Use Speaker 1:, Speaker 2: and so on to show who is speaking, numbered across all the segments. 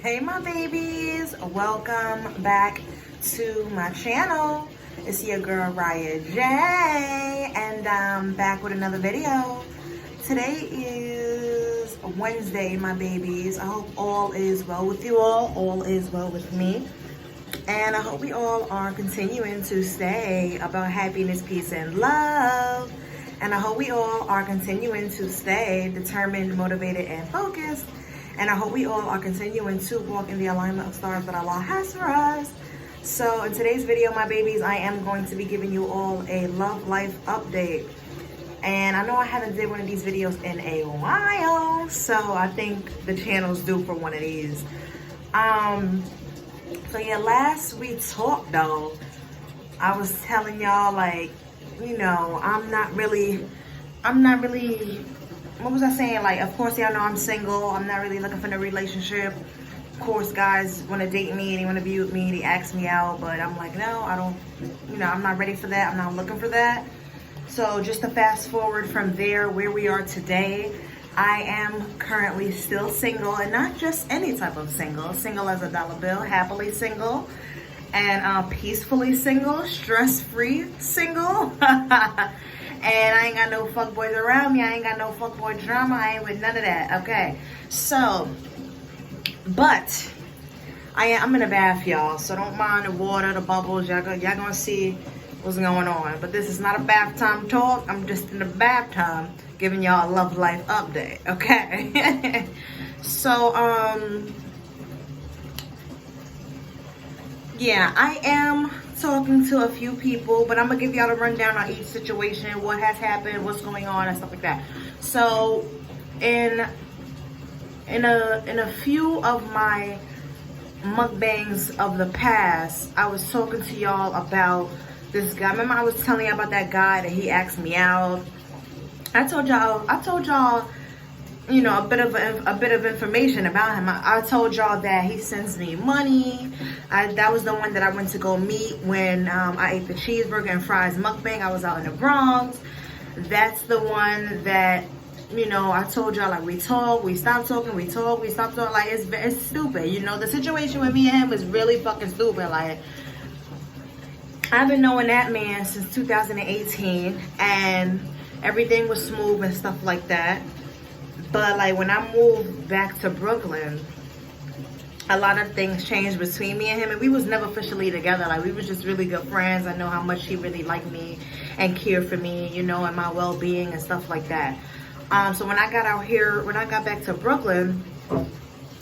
Speaker 1: Hey my babies, welcome back to my channel. It's your girl Riahjay, and I'm back with another video. Today is Wednesday, my babies. I hope all is well with you all is well with me. And I hope we all are continuing to stay about happiness, peace, and love. And I hope we all are continuing to stay determined, motivated, and focused. And I hope we all are continuing to walk in the alignment of stars that Allah has for us. So in today's video, my babies, I am going to be giving you all a love life update. And I know I haven't did one of these videos in a while, so I think the channel's due for one of these. So yeah, last we talked though, I was telling y'all, like, you know, I'm not really, what was I saying? Like, of course, y'all know I'm single. I'm not really looking for a relationship. Of course, guys want to date me, they want to be with me, they ask me out, but I'm like, no, I don't, you know, I'm not ready for that. I'm not looking for that. So just to fast forward from there, where we are today, I am currently still single, and not just any type of single. Single as a dollar bill, happily single, and peacefully single, stress-free single. And I ain't got no fuckboys around me. I ain't got no fuckboy drama. I ain't with none of that, okay? So, but I'm in a bath, y'all. So don't mind the water, the bubbles. Y'all gonna see what's going on. But this is not a bath time talk. I'm just in the bath time giving y'all a love life update, okay? So, yeah, I am talking to a few people, but I'm gonna give y'all a rundown on each situation, what has happened, what's going on, and stuff like that. So in a few of my mukbangs of the past, I was talking to y'all about this guy. Remember I was telling y'all about that guy that he asked me out. I told y'all, you know, a bit of information about him. I told y'all that he sends me money. That was the one that I went to go meet when I ate the cheeseburger and fries mukbang. I was out in the Bronx. That's the one that, you know, I told y'all, like, we talk, we stop talking, we talk, we stop talking. Like, it's stupid. You know, the situation with me and him was really fucking stupid. Like, I've been knowing that man since 2018, and everything was smooth and stuff like that. But like when I moved back to Brooklyn, a lot of things changed between me and him, and we was never officially together. Like, we was just really good friends. I know how much he really liked me and cared for me, you know, and my well-being and stuff like that. So when I got out here, when I got back to Brooklyn,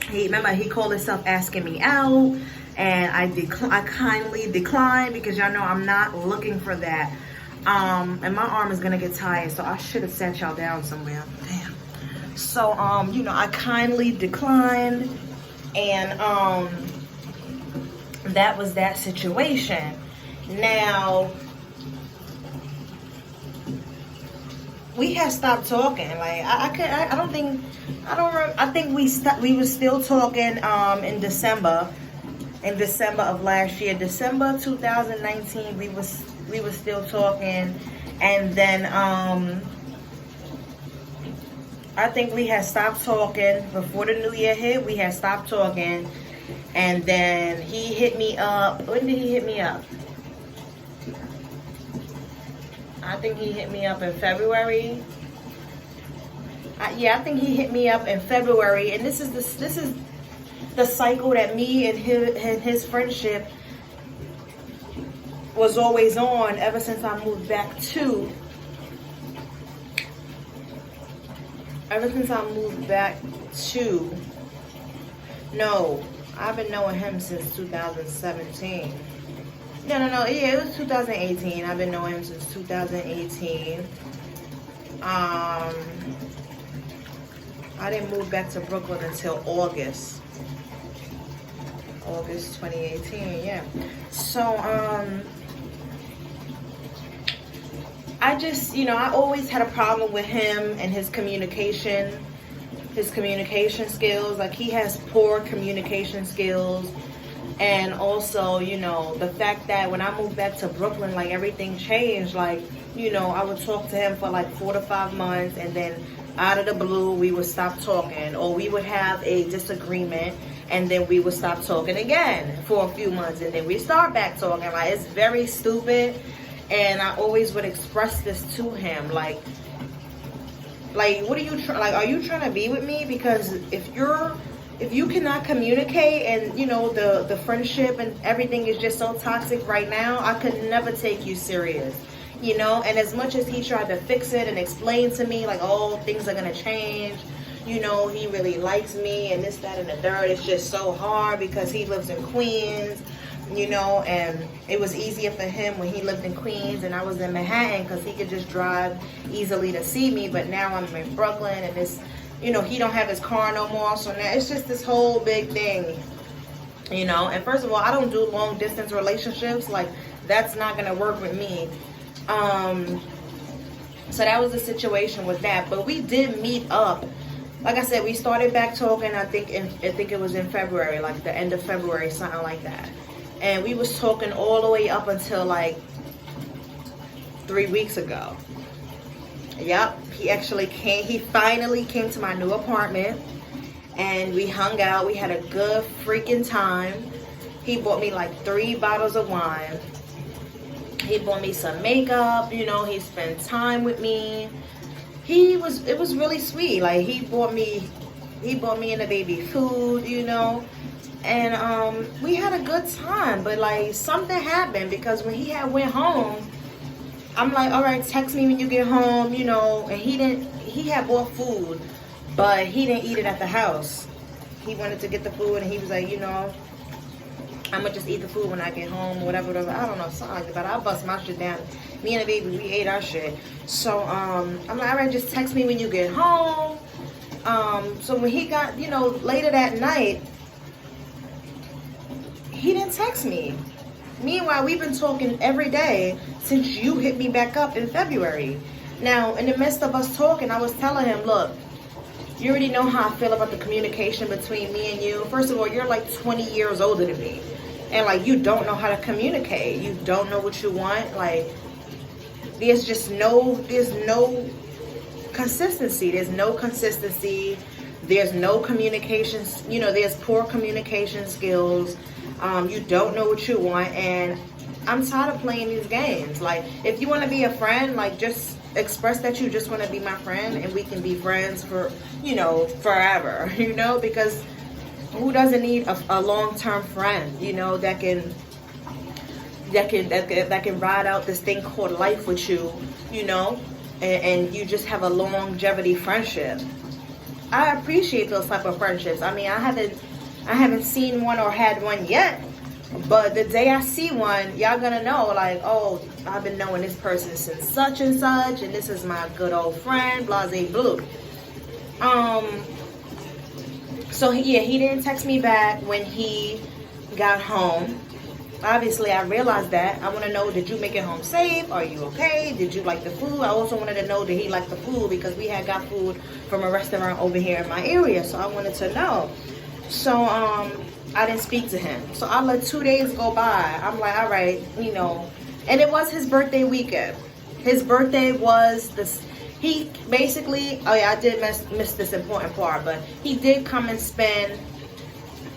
Speaker 1: he called himself asking me out, and I kindly declined, because y'all know I'm not looking for that. And my arm is gonna get tired, so I should have sat y'all down somewhere. Damn. So, you know, I kindly declined, and that was that situation. Now, we had stopped talking. Like, I think we were still talking in December of last year, December 2019. We was still talking, and then I think we had stopped talking before the new year hit. We had stopped talking, and then he hit me up. When did he hit me up? I think he hit me up in February. Yeah, I think he hit me up in February, and this is the cycle that me and his friendship was always on ever since I moved back to. No, I've been knowing him since 2017. No, yeah, it was 2018. I've been knowing him since 2018. I didn't move back to Brooklyn until August 2018, yeah. So, I just, you know, I always had a problem with him and his communication skills. Like, he has poor communication skills. And also, you know, the fact that when I moved back to Brooklyn, like, everything changed. Like, you know, I would talk to him for like 4 to 5 months, and then out of the blue, we would stop talking, or we would have a disagreement, and then we would stop talking again for a few months, and then we start back talking. Like, it's very stupid. And I always would express this to him, like what are you like, are you trying to be with me? Because if you cannot communicate, and you know the friendship and everything is just so toxic right now, I could never take you serious, you know. And as much as he tried to fix it and explain to me like, oh, things are gonna change, you know, he really likes me and this, that, and the third, it's just so hard because he lives in Queens, you know, and it was easier for him when he lived in Queens and I was in Manhattan because he could just drive easily to see me. But now I'm in Brooklyn, and it's, you know, he don't have his car no more, so now it's just this whole big thing, you know. And first of all, I don't do long distance relationships. Like, that's not gonna work with me. So that was the situation with that. But we did meet up. Like I said, we started back talking, I think it was in February, like the end of February, something like that. And we was talking all the way up until like 3 weeks ago. Yep, he finally came to my new apartment, and we hung out. We had a good freaking time. He bought me like 3 bottles of wine. He bought me some makeup, you know, he spent time with me. It was really sweet. Like, he bought me and the baby food, you know. And we had a good time, but like something happened, because when he had went home, I'm like, all right, text me when you get home, you know. And he had bought food, but he didn't eat it at the house. He wanted to get the food, and he was like, you know, I'm gonna just eat the food when I get home, whatever. I don't know, something like that. But I bust my shit down. Me and the baby, we ate our shit. So I'm like, all right, just text me when you get home. So when he got, you know, later that night, he didn't text me. Meanwhile, we've been talking every day since you hit me back up in February. Now, in the midst of us talking, I was telling him, look, you already know how I feel about the communication between me and you. First of all, you're like 20 years older than me. And like, you don't know how to communicate. You don't know what you want. Like, there's no consistency. There's no consistency. There's no communication. You know, there's poor communication skills. You don't know what you want, and I'm tired of playing these games. Like, if you want to be a friend, like, just express that you just want to be my friend, and we can be friends for, you know, forever, you know, because who doesn't need a long-term friend, you know, that can ride out this thing called life with you, you know, and you just have a longevity friendship. I appreciate those type of friendships. I mean, I haven't seen one or had one yet, but the day I see one, y'all gonna know, like, oh, I've been knowing this person since such and such, and this is my good old friend, blase blue. So yeah, he didn't text me back when he got home. Obviously, I realized that. I want to know, did you make it home safe? Are you okay? Did you like the food? I also wanted to know, did he like the food? Because we had got food from a restaurant over here in my area, so I wanted to know. So I didn't speak to him. So I let 2 days go by. I'm like, all right, you know. And it was his birthday weekend. His birthday was this. He basically, oh yeah, I did miss this important part, but he did come and spend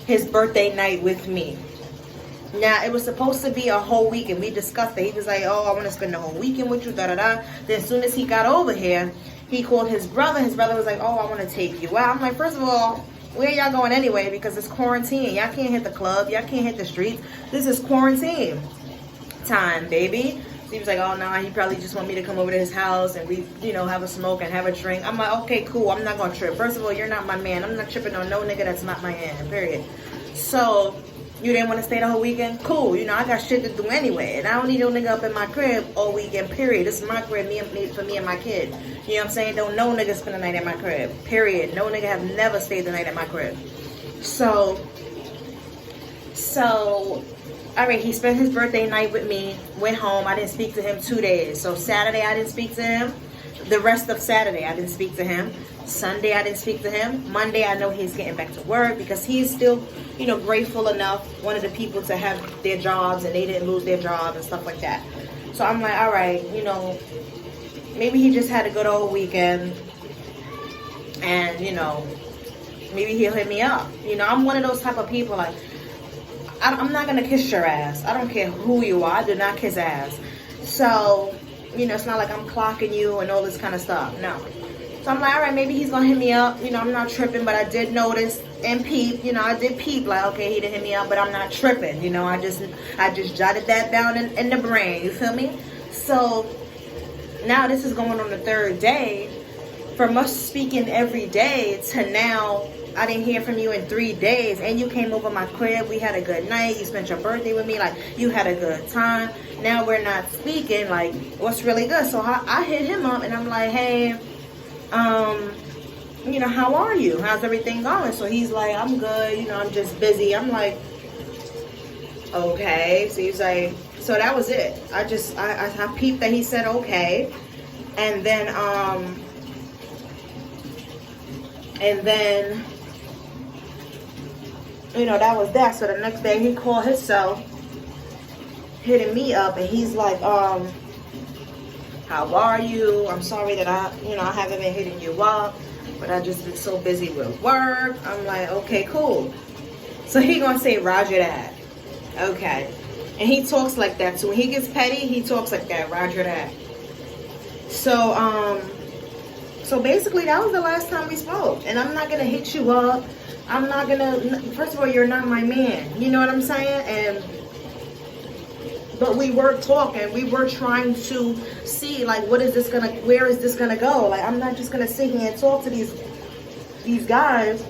Speaker 1: his birthday night with me. Now, it was supposed to be a whole weekend. We discussed it. He was like, oh, I want to spend the whole weekend with you, da-da-da. Then as soon as he got over here, he called his brother. His brother was like, oh, I want to take you out. I'm like, first of all, where y'all going anyway? Because it's quarantine. Y'all can't hit the club. Y'all can't hit the streets. This is quarantine time, baby. So he was like, oh, no, he probably just want me to come over to his house and we, you know, have a smoke and have a drink. I'm like, okay, cool. I'm not going to trip. First of all, you're not my man. I'm not tripping on no nigga that's not my man, period. So you didn't want to stay the whole weekend? Cool. You know, I got shit to do anyway. And I don't need no nigga up in my crib all weekend, period. This is my crib for me and my kid. You know what I'm saying? Don't no nigga spend the night at my crib, period. No nigga have never stayed the night at my crib. So, all right, he spent his birthday night with me, went home. I didn't speak to him 2 days. So Saturday, I didn't speak to him. The rest of Saturday, I didn't speak to him. Sunday, I didn't speak to him. Monday, I know he's getting back to work because he's still, you know, grateful enough, one of the people to have their jobs and they didn't lose their job and stuff like that. So I'm like, all right, you know, maybe he just had a good old weekend and, you know, maybe he'll hit me up. You know, I'm one of those type of people, like, I'm not going to kiss your ass. I don't care who you are. I do not kiss ass. So, you know, it's not like I'm clocking you and all this kind of stuff. No. So I'm like, all right, maybe he's going to hit me up. You know, I'm not tripping, but I did notice and peep. You know, I did peep, like, okay, he didn't hit me up, but I'm not tripping. You know, I just jotted that down in the brain. You feel me? So now this is going on the third day. From us speaking every day to now, I didn't hear from you in 3 days, and you came over my crib. We had a good night. You spent your birthday with me. Like, you had a good time. Now we're not speaking. Like, what's really good? So I hit him up, and I'm like, hey, you know, how are you? How's everything going? So he's like, I'm good. You know, I'm just busy. I'm like, okay. So he's like, so that was it. I peeped that he said okay, and then you know, that was that. So the next day he called himself, hitting me up, and he's like, how are you? I'm sorry that I haven't been hitting you up, but I just been so busy with work. I'm like, okay, cool. So he gonna say Roger that. Okay. And he talks like that too. When he gets petty, he talks like that, Roger that. So basically that was the last time we spoke. And I'm not gonna hit you up. I'm not gonna, first of all, you're not my man. You know what I'm saying? But we were talking. We were trying to see, like, where is this gonna go? Like, I'm not just gonna sit here and talk to these guys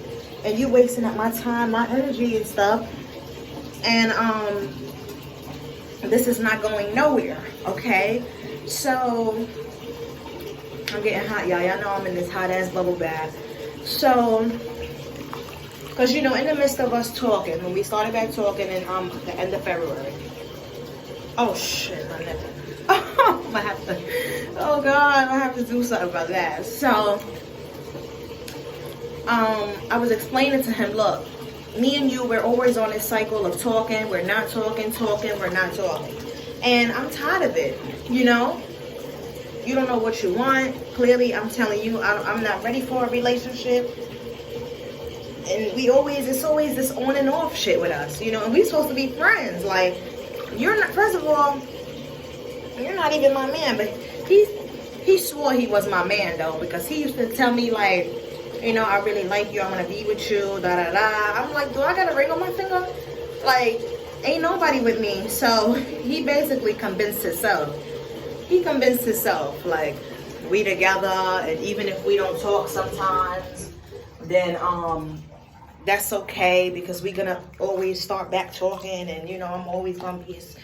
Speaker 1: and you wasting up my time, my energy and stuff. And this is not going nowhere, okay? So I'm getting hot, y'all. Y'all know I'm in this hot ass bubble bath. So, because, you know, in the midst of us talking, when we started back talking in the end of February. Oh shit, my nipple. Oh God, I have to do something about that. So, I was explaining to him, look, me and you, we're always on this cycle of talking. We're not talking, we're not talking. And I'm tired of it, you know? You don't know what you want. Clearly, I'm telling you, I'm not ready for a relationship. And it's always this on and off shit with us, you know? And we're supposed to be friends. Like, you're not, first of all, you're not even my man. But he swore he was my man, though, because he used to tell me, like, you know, I really like you, I want to be with you, da-da-da. I'm like, do I got a ring on my finger? Like, ain't nobody with me. So he basically convinced himself. He convinced himself, like, we together, and even if we don't talk sometimes, then that's okay, because we're gonna always start back talking, and, you know, I'm always gonna be his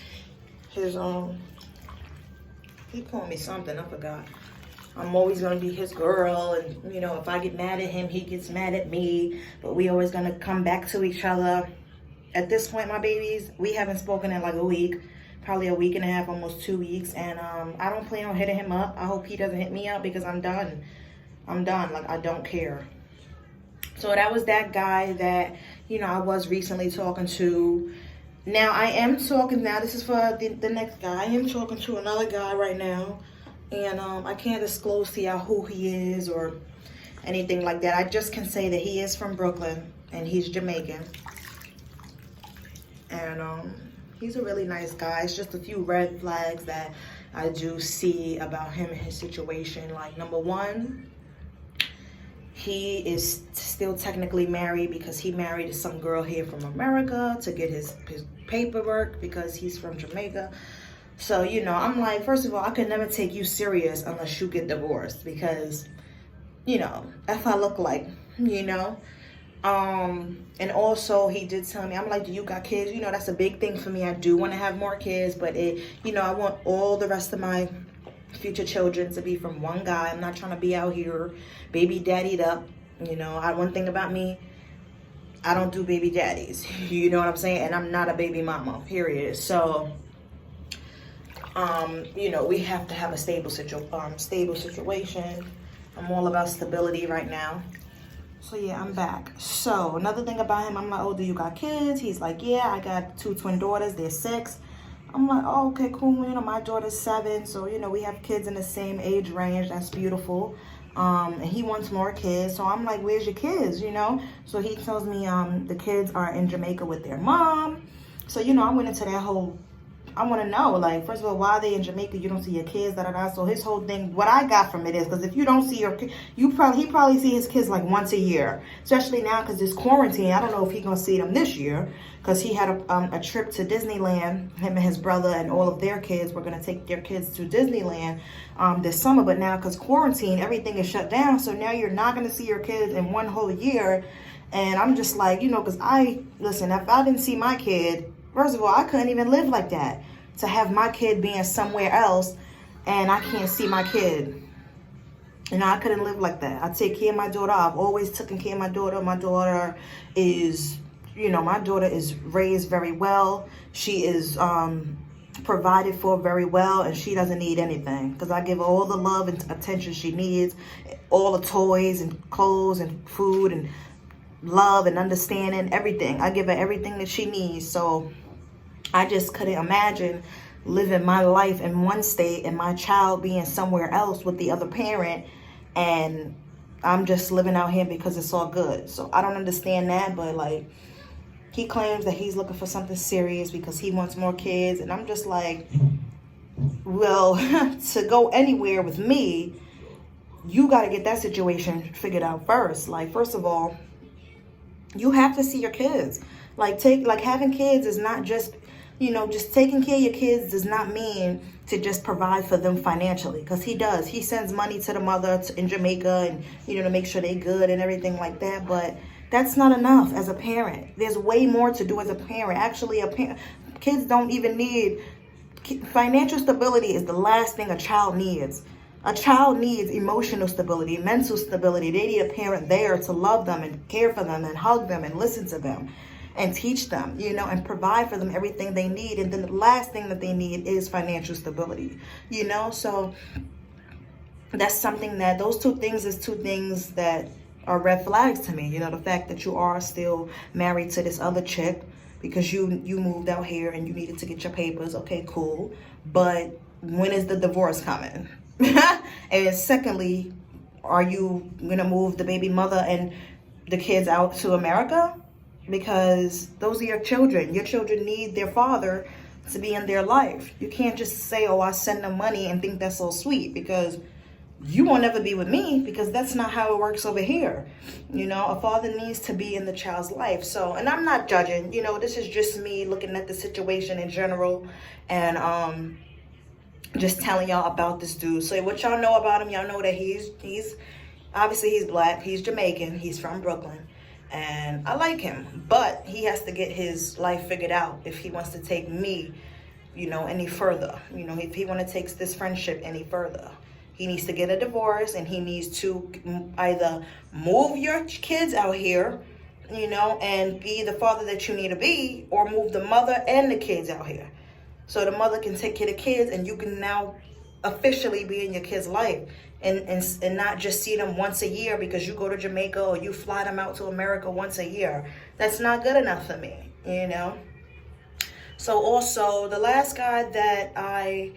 Speaker 1: he called me something, I forgot. I'm always going to be his girl, and, you know, if I get mad at him, he gets mad at me, but we always going to come back to each other. At this point, my babies, we haven't spoken in like a week, probably a week and a half, almost 2 weeks, and I don't plan on hitting him up. I hope he doesn't hit me up, because I'm done. Like, I don't care. So that was that guy that, you know, I was recently talking to. Now, I am talking, now this is for the next guy. I am talking to another guy right now. And I can't disclose to y'all who he is or anything like that. I just can say that he is from Brooklyn and he's Jamaican. And he's a really nice guy. It's just a few red flags that I do see about him and his situation. Like, number one, he is still technically married, because he married some girl here from America to get his paperwork, because he's from Jamaica. So, you know, I'm like, first of all, I could never take you serious unless you get divorced, because, you know, if I look like, you know. And also he did tell me, I'm like, do you got kids? You know, that's a big thing for me. I do want to have more kids, but you know, I want all the rest of my future children to be from one guy. I'm not trying to be out here baby daddied up. You know, one thing about me, I don't do baby daddies. You know what I'm saying? And I'm not a baby mama, period. So, you know, we have to have a stable situation. I'm all about stability right now. So yeah, I'm back. So another thing about him, I'm like, oh, do you got kids? He's like, yeah, I got 2 twin daughters. They're 6. I'm like, oh, okay, cool. You know, my daughter's 7. So, you know, we have kids in the same age range. That's beautiful. And he wants more kids. So I'm like, where's your kids, you know? So he tells me the kids are in Jamaica with their mom. So, you know, I went into that whole, I want to know, like, first of all, why are they in Jamaica? You don't see your kids, da da da. So his whole thing, what I got from it is, because if you don't see your kids, he probably see his kids like once a year, especially now because this quarantine. I don't know if he's gonna see them this year, because he had a trip to Disneyland. Him and his brother and all of their kids were gonna take their kids to Disneyland this summer, but now because quarantine, everything is shut down. So now you're not gonna see your kids in one whole year. And I'm just like, you know, because listen, if I didn't see my kid, first of all, I couldn't even live like that. To have my kid being somewhere else and I can't see my kid. You know, I couldn't live like that. I take care of my daughter. I've always taken care of my daughter. My daughter is, you know, my daughter is raised very well. She is provided for very well, and she doesn't need anything because I give her all the love and attention she needs, all the toys and clothes and food and love and understanding, everything. I give her everything that she needs. So I just couldn't imagine living my life in one state and my child being somewhere else with the other parent, and I'm just living out here because it's all good. So I don't understand that, but like, he claims that he's looking for something serious because he wants more kids, and I'm just like, well, to go anywhere with me, you got to get that situation figured out first. Like, first of all, you have to see your kids. Like, having kids is not just, you know, just taking care of your kids does not mean to just provide for them financially, because he does. He sends money to the mother in Jamaica and, you know, to make sure they're good and everything like that. But that's not enough as a parent. There's way more to do as a parent. Actually, kids don't even need, financial stability is the last thing a child needs. A child needs emotional stability, mental stability. They need a parent there to love them and care for them and hug them and listen to them and teach them, you know, and provide for them everything they need. And then the last thing that they need is financial stability, you know. So that's something that, those two things that are red flags to me. You know, the fact that you are still married to this other chick because you moved out here and you needed to get your papers. Okay, cool. But when is the divorce coming? And secondly, are you gonna move the baby mother and the kids out to America? Because those are your children. Your children need their father to be in their life. You can't just say, oh, I send them money and think that's so sweet, because you won't ever be with me, because that's not how it works over here. You know, a father needs to be in the child's life. So, and I'm not judging, you know, this is just me looking at the situation in general and just telling y'all about this dude. So what y'all know about him, y'all know that he's obviously he's black, he's Jamaican, he's from Brooklyn. And I like him, but he has to get his life figured out if he wants to take me, you know, any further. You know, if he want to take this friendship any further, he needs to get a divorce, and he needs to either move your kids out here, you know, and be the father that you need to be, or move the mother and the kids out here. So the mother can take care of the kids, and you can now officially be in your kids' life. And not just see them once a year because you go to Jamaica or you fly them out to America once a year. That's not good enough for me, you know. So also, the last guy that I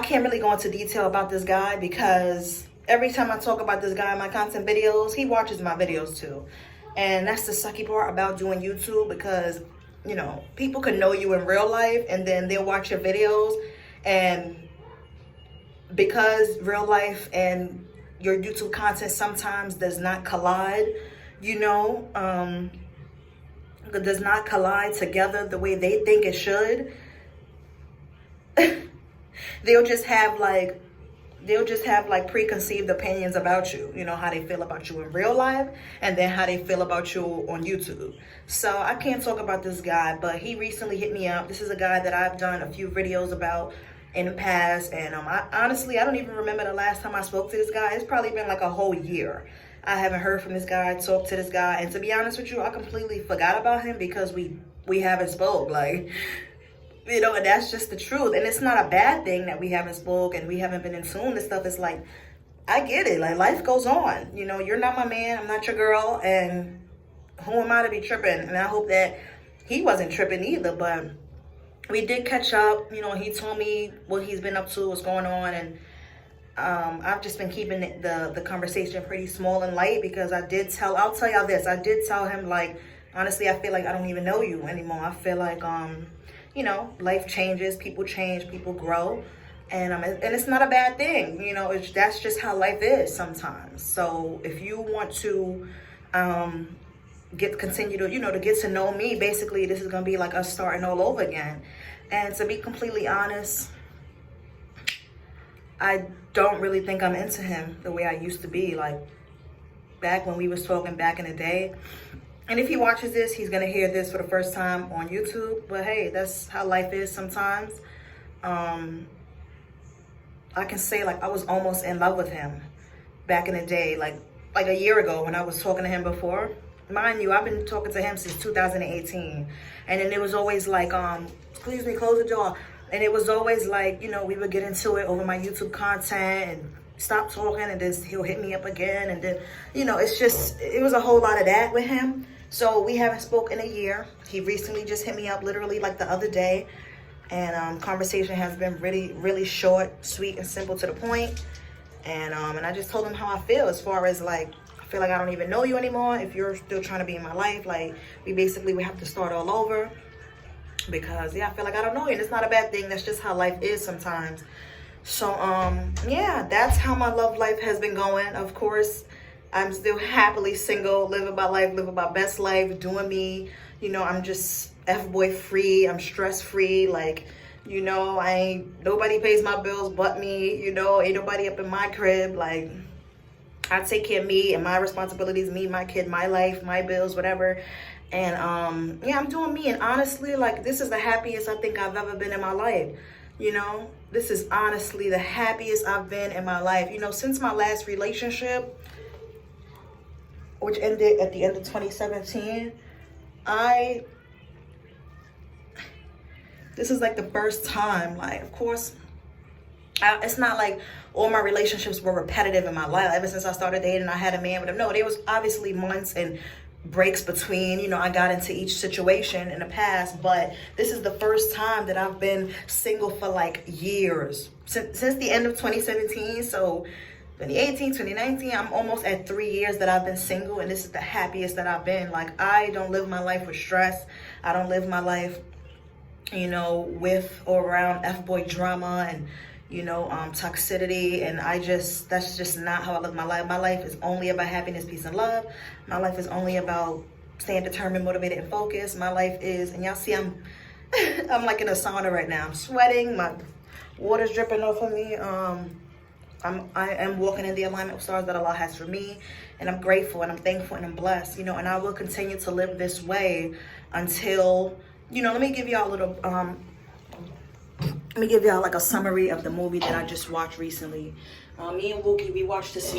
Speaker 1: can't really go into detail about this guy, because every time I talk about this guy in my content videos, he watches my videos too. And that's the sucky part about doing YouTube, because, you know, people can know you in real life and then they'll watch your videos, and because real life and your YouTube content sometimes does not collide, you know, does not collide together the way they think it should. They'll just have like preconceived opinions about you, you know, how they feel about you in real life and then how they feel about you on YouTube. So I can't talk about this guy, but he recently hit me up. This is a guy that I've done a few videos about in the past, and I don't even remember the last time I spoke to this guy. It's probably been like a whole year. I haven't heard from this guy, talked to this guy, and to be honest with you, I completely forgot about him because we haven't spoke, like, you know, and that's just the truth. And it's not a bad thing that we haven't spoke and we haven't been in tune and stuff. It's like, I get it, like, life goes on, you know. You're not my man, I'm not your girl, and who am I to be tripping? And I hope that he wasn't tripping either, but we did catch up, you know. He told me what he's been up to, what's going on, and I've just been keeping the conversation pretty small and light, because I'll tell y'all this, I did tell him, like, honestly, I feel like I don't even know you anymore. I feel like, you know, life changes, people change, people grow. And it's not a bad thing, you know. That's just how life is sometimes. So if you want to continue to, you know, to get to know me, basically this is gonna be like us starting all over again. And to be completely honest, I don't really think I'm into him the way I used to be, like back when we was talking back in the day. And if he watches this, he's gonna hear this for the first time on YouTube. But hey, that's how life is sometimes. I can say, like, I was almost in love with him back in the day, like a year ago when I was talking to him before. Mind you, I've been talking to him since 2018. And then it was always like, excuse me, close the door. And it was always like, you know, we would get into it over my YouTube content and stop talking, and then he'll hit me up again. And then, you know, it was a whole lot of that with him. So we haven't spoken in a year. He recently just hit me up literally like the other day. And conversation has been really, really short, sweet, and simple to the point. And I just told him how I feel, as far as like, I feel like I don't even know you anymore. If you're still trying to be in my life, like, we have to start all over. Because yeah, I feel like I don't know you, and it's not a bad thing. That's just how life is sometimes. So yeah, that's how my love life has been going. Of course, I'm still happily single, living my life, living my best life, doing me. You know, I'm just F-boy free. I'm stress free. Like, you know, nobody pays my bills but me. You know, ain't nobody up in my crib. Like, I take care of me and my responsibilities, me, my kid, my life, my bills, whatever. And yeah, I'm doing me. And honestly, like, this is the happiest I think I've ever been in my life. You know, this is honestly the happiest I've been in my life. You know, since my last relationship, which ended at the end of 2017, this is like the first time, like, of course, it's not like all my relationships were repetitive in my life. Ever since I started dating, I had a man with him. No, there was obviously months and breaks between, you know, I got into each situation in the past, but this is the first time that I've been single for like years, since the end of 2017. So 2018, 2019, I'm almost at 3 years that I've been single, and this is the happiest that I've been. Like, I don't live my life with stress. I don't live my life, you know, with or around F-boy drama and, you know, toxicity. And that's just not how I live my life. My life is only about happiness, peace, and love. My life is only about staying determined, motivated, and focused. My life is, and y'all see I'm like in a sauna right now. I'm sweating, my water's dripping off of me. I am walking in the alignment of stars that Allah has for me, and I'm grateful and I'm thankful and I'm blessed, you know, and I will continue to live this way until, you know, let me give y'all a little, let me give y'all like a summary of the movie that I just watched recently. Me and Wookie, we watched this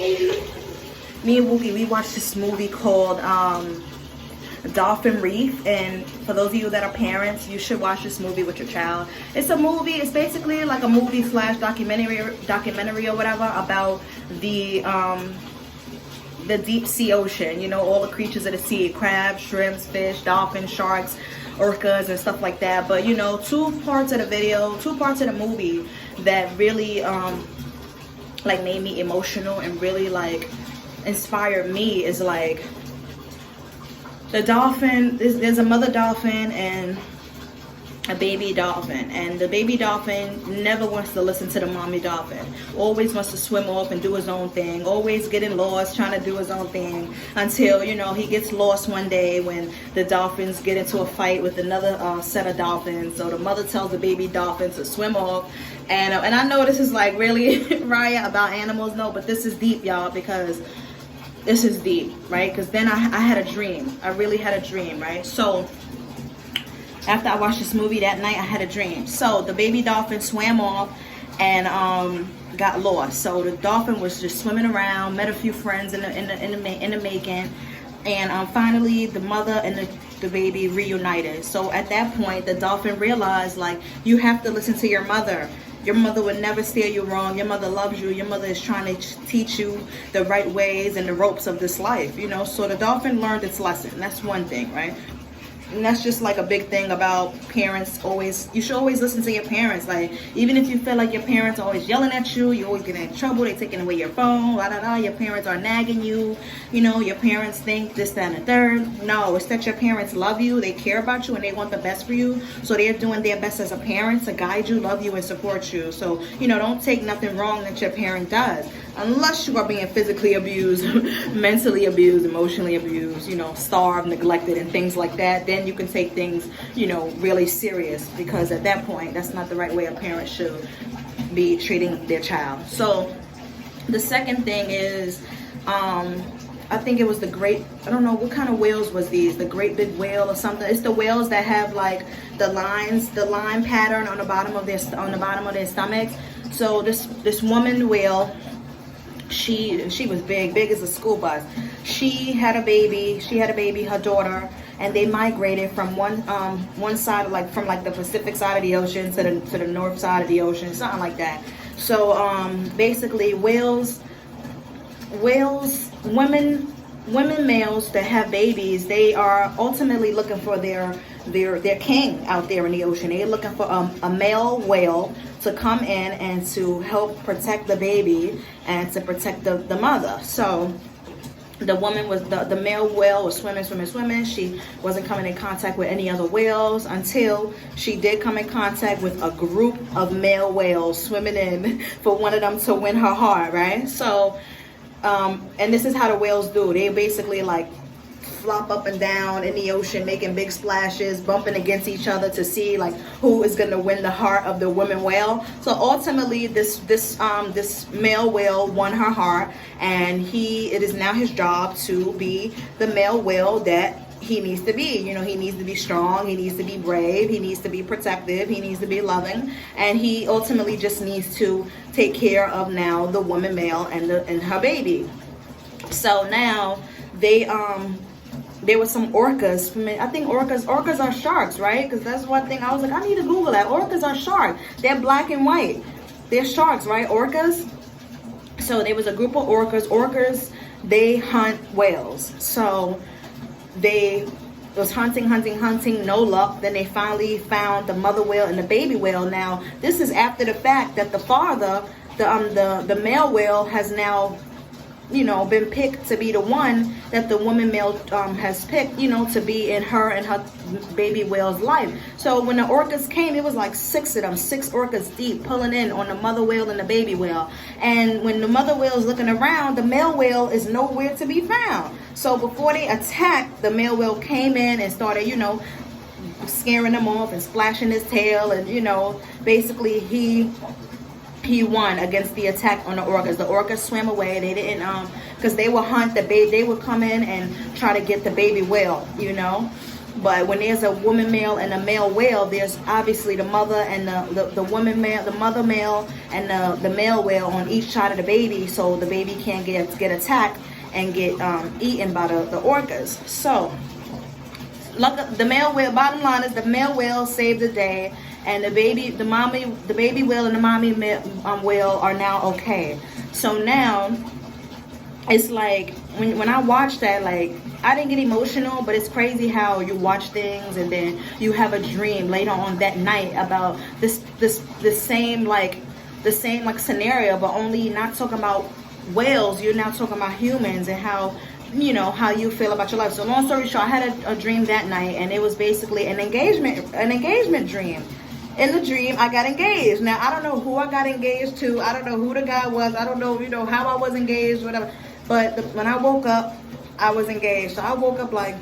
Speaker 1: movie called Dolphin Reef. And for those of you that are parents, you should watch this movie with your child. It's a movie, it's basically like a movie / documentary or whatever about the deep sea ocean, you know, all the creatures of the sea, crabs, shrimps, fish, dolphins, sharks, orcas, and stuff like that. But, you know, two parts of the movie that really like made me emotional and really like inspired me is like the dolphin. There's a mother dolphin and a baby dolphin, and the baby dolphin never wants to listen to the mommy dolphin. Always wants to swim off and do his own thing, always getting lost, trying to do his own thing, until, you know, he gets lost one day when the dolphins get into a fight with another set of dolphins. So the mother tells the baby dolphin to swim off. And I know this is like really Raya about animals, no, but this is deep, y'all, because this is deep, right? Because then I had a dream. I really had a dream, right? So after I watched this movie that night, I had a dream. So the baby dolphin swam off and got lost. So the dolphin was just swimming around, met a few friends in the making, and finally the mother and the baby reunited. So at that point, the dolphin realized, like, you have to listen to your mother. Your mother would never steer you wrong. Your mother loves you. Your mother is trying to teach you the right ways and the ropes of this life, you know. So the dolphin learned its lesson. That's one thing, right? And that's just like a big thing about parents. Always, you should always listen to your parents. Like, even if you feel like your parents are always yelling at you, you always get in trouble, they taking away your phone, la da da, your parents are nagging you, you know, your parents think this, that, and the third. No, it's that your parents love you, they care about you, and they want the best for you. So they're doing their best as a parent to guide you, love you, and support you. So, you know, don't take nothing wrong that your parent does. Unless you are being physically abused, mentally abused, emotionally abused, you know, starved, neglected, and things like that, then you can take things, you know, really serious, because at that point, that's not the right way a parent should be treating their child. So the second thing is, I think it was the great, I don't know what kind of whales was these, the great big whale or something. It's the whales that have like the line pattern on the bottom of their stomachs. So this woman whale, she was big as a school bus. She had a baby, her daughter, and they migrated from one side of from the Pacific side of the ocean to the north side of the ocean, something like that. So basically women males that have babies, they are ultimately looking for their king out there in the ocean. They're looking for a male whale to come in and to help protect the baby and to protect the mother. So the woman was the male whale was swimming. She wasn't coming in contact with any other whales until she did come in contact with a group of male whales swimming in for one of them to win her heart, right? So and this is how the whales do. They basically like flop up and down in the ocean, making big splashes, bumping against each other to see like who is going to win the heart of the woman whale. So ultimately, this male whale won her heart, and it is now his job to be the male whale that he needs to be. You know, he needs to be strong, he needs to be brave, he needs to be protective, he needs to be loving, and he ultimately just needs to take care of now the woman male and her baby. So now there were some orcas. I think orcas are sharks, right? Because that's one thing I was like, I need to Google that. Orcas are sharks. They're black and white. They're sharks, right? Orcas. So there was a group of orcas. Orcas, they hunt whales. So they was hunting, no luck. Then they finally found the mother whale and the baby whale. Now, this is after the fact that the father, the male whale has now, you know, been picked to be the one that the woman male has picked, you know, to be in her and her baby whale's life. So when the orcas came, it was like 6 of them, 6 orcas deep, pulling in on the mother whale and the baby whale. And when the mother whale is looking around, the male whale is nowhere to be found. So before they attacked, the male whale came in and started, you know, scaring them off and splashing his tail, and, you know, basically he won against the attack on the orcas. The orcas swam away. They didn't, because they would hunt the baby. They would come in and try to get the baby whale, you know. But when there's a woman male and a male whale, there's obviously the mother and the woman male, the mother male and the male whale on each side of the baby, so the baby can't get attacked and get eaten by the orcas. So the male whale, bottom line is the male whale saved the day. And the baby whale and the mommy whale are now okay. So now it's like when I watch that, like, I didn't get emotional, but it's crazy how you watch things and then you have a dream later on that night about the same scenario, but only not talking about whales. You're now talking about humans and how, you know, how you feel about your life. So long story short, I had a dream that night, and it was basically an engagement dream. In the dream, I got engaged. Now, I don't know who I got engaged to. I don't know who the guy was. I don't know, you know, how I was engaged, whatever. But when I woke up, I was engaged. So I woke up like,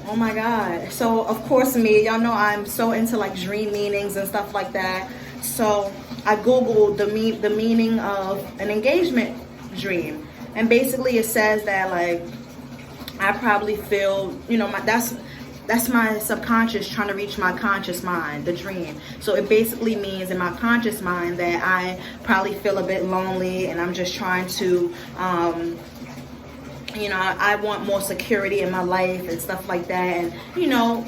Speaker 1: oh my God. So, of course, y'all know I'm so into like dream meanings and stuff like that. So I Googled the meaning of an engagement dream. And basically it says that, like, I probably feel, you know, that's my subconscious trying to reach my conscious mind, the dream. So it basically means in my conscious mind that I probably feel a bit lonely, and I'm just trying to, you know, I want more security in my life and stuff like that. And, you know,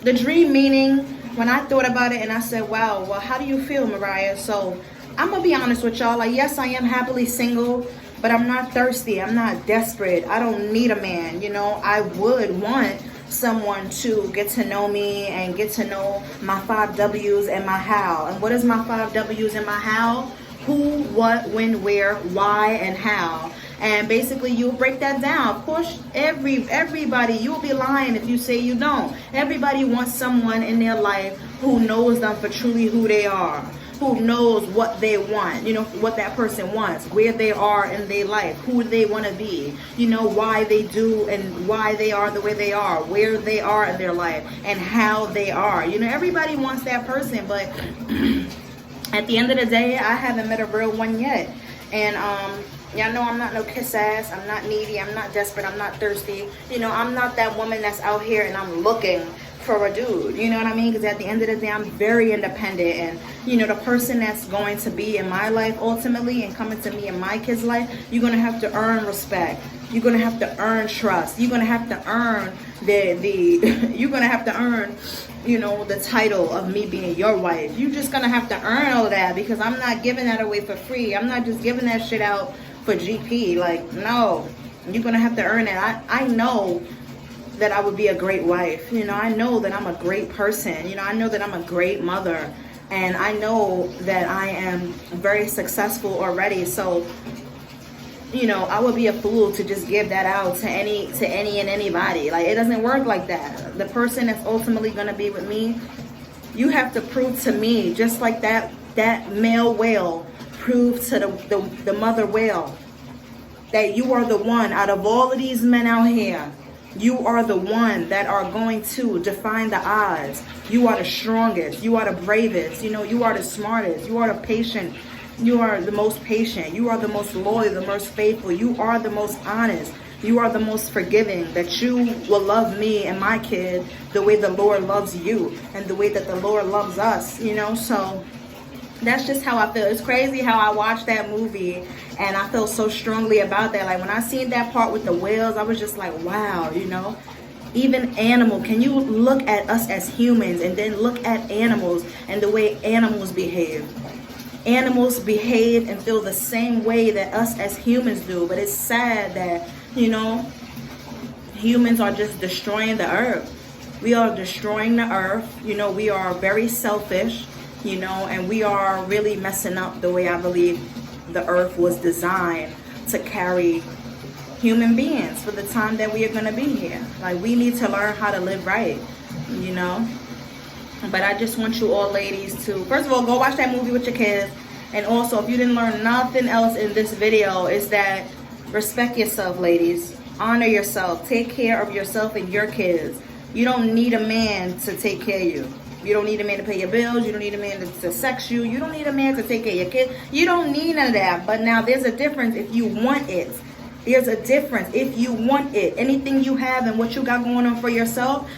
Speaker 1: the dream meaning, when I thought about it and I said, wow, well, how do you feel, Mariah? So I'm going to be honest with y'all. Like, yes, I am happily single, but I'm not thirsty. I'm not desperate. I don't need a man. You know, I would want someone to get to know me and get to know my 5 W's and my how. And what is my 5 W's and my how? Who, what, when, where, why, and how. And basically you'll break that down. Of course, everybody, you'll be lying if you say you don't. Everybody wants someone in their life who knows them for truly who they are, who knows what they want, you know, what that person wants, where they are in their life, who they want to be, you know, why they do and why they are the way they are, where they are in their life, and how they are. You know, everybody wants that person, but at the end of the day, I haven't met a real one yet. And y'all know I'm not no kiss ass. I'm not needy. I'm not desperate. I'm not thirsty. You know, I'm not that woman that's out here and I'm looking for a dude. You know what I mean? Because at the end of the day, I'm very independent. And, you know, the person that's going to be in my life ultimately and coming to me in my kid's life, you're going to have to earn respect. You're going to have to earn trust. You're going to have to earn you're going to have to earn, you know, the title of me being your wife. You're just going to have to earn all that, because I'm not giving that away for free. I'm not just giving that shit out for GP. Like, no, you're going to have to earn it. I know that I would be a great wife. You know, I know that I'm a great person. You know, I know that I'm a great mother. And I know that I am very successful already. So, you know, I would be a fool to just give that out to any and anybody. Like, it doesn't work like that. The person that's ultimately going to be with me, you have to prove to me, just like that male whale proved to the mother whale, that you are the one out of all of these men out here. You are the one that are going to define the odds. You are the strongest. You are the bravest. You know, you are the smartest. You are the patient. You are the most patient. You are the most loyal, the most faithful. You are the most honest. You are the most forgiving. That you will love me and my kid the way the Lord loves you and the way that the Lord loves us, you know. So that's just how I feel. It's crazy how I watched that movie and I feel so strongly about that. Like, when I seen that part with the whales, I was just like, wow, you know. Even animal, can you look at us as humans and then look at animals and the way animals behave? Animals behave and feel the same way that us as humans do. But it's sad that, you know, humans are just destroying the earth. We are destroying the earth. You know, we are very selfish, you know, and we are really messing up the way I believe the earth was designed to carry human beings for the time that we are going to be here. Like, we need to learn how to live right, you know. But I just want you all ladies to, first of all, go watch that movie with your kids. And also, if you didn't learn nothing else in this video, is that respect yourself, ladies. Honor yourself. Take care of yourself and your kids. You don't need a man to take care of you. You don't need a man to pay your bills. You don't need a man to sex you. You don't need a man to take care of your kids. You don't need none of that. But now there's a difference if you want it. There's a difference if you want it. Anything you have and what you got going on for yourself,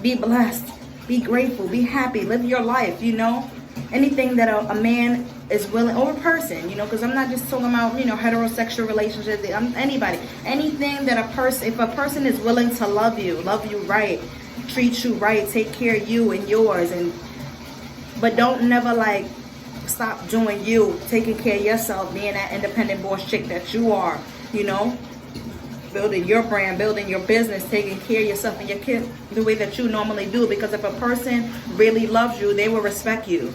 Speaker 1: be blessed. Be grateful. Be happy. Live your life, you know. Anything that a man is willing, or a person, you know, because I'm not just talking about, you know, heterosexual relationships. Anybody. Anything that a person, if a person is willing to love you right, treat you right, take care of you and yours, but don't never like stop doing you, taking care of yourself, being that independent boss chick that you are, you know, building your brand, building your business, taking care of yourself and your kids the way that you normally do. Because if a person really loves you, they will respect you.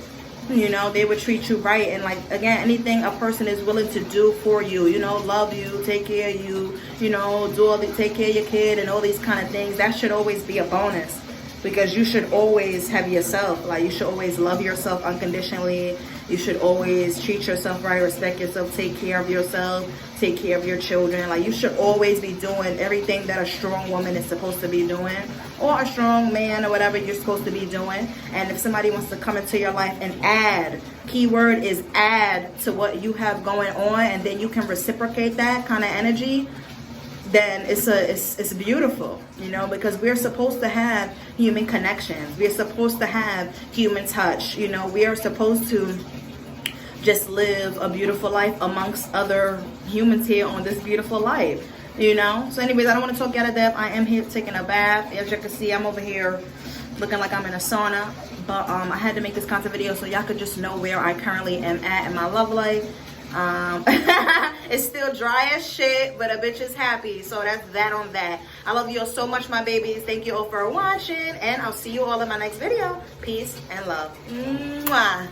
Speaker 1: You know, they would treat you right. And like, again, anything a person is willing to do for you, you know, love you, take care of you, you know, take care of your kid and all these kind of things, that should always be a bonus. Because you should always have yourself, like, you should always love yourself unconditionally. You should always treat yourself right, respect yourself, take care of yourself, take care of your children. Like, you should always be doing everything that a strong woman is supposed to be doing, or a strong man, or whatever you're supposed to be doing. And if somebody wants to come into your life and add, keyword is add to what you have going on, and then you can reciprocate that kind of energy, then it's beautiful, you know, because we're supposed to have human connections. We're supposed to have human touch, you know. We are supposed to just live a beautiful life amongst other humans here on this beautiful life, you know. So anyways, I don't want to talk out of depth. I am here taking a bath. As you can see, I'm over here looking like I'm in a sauna. But I had to make this content video so y'all could just know where I currently am at in my love life. It's still dry as shit, but a bitch is happy. So that's that on that. I love you all so much, my babies. Thank you all for watching, and I'll see you all in my next video. Peace and love. Mwah.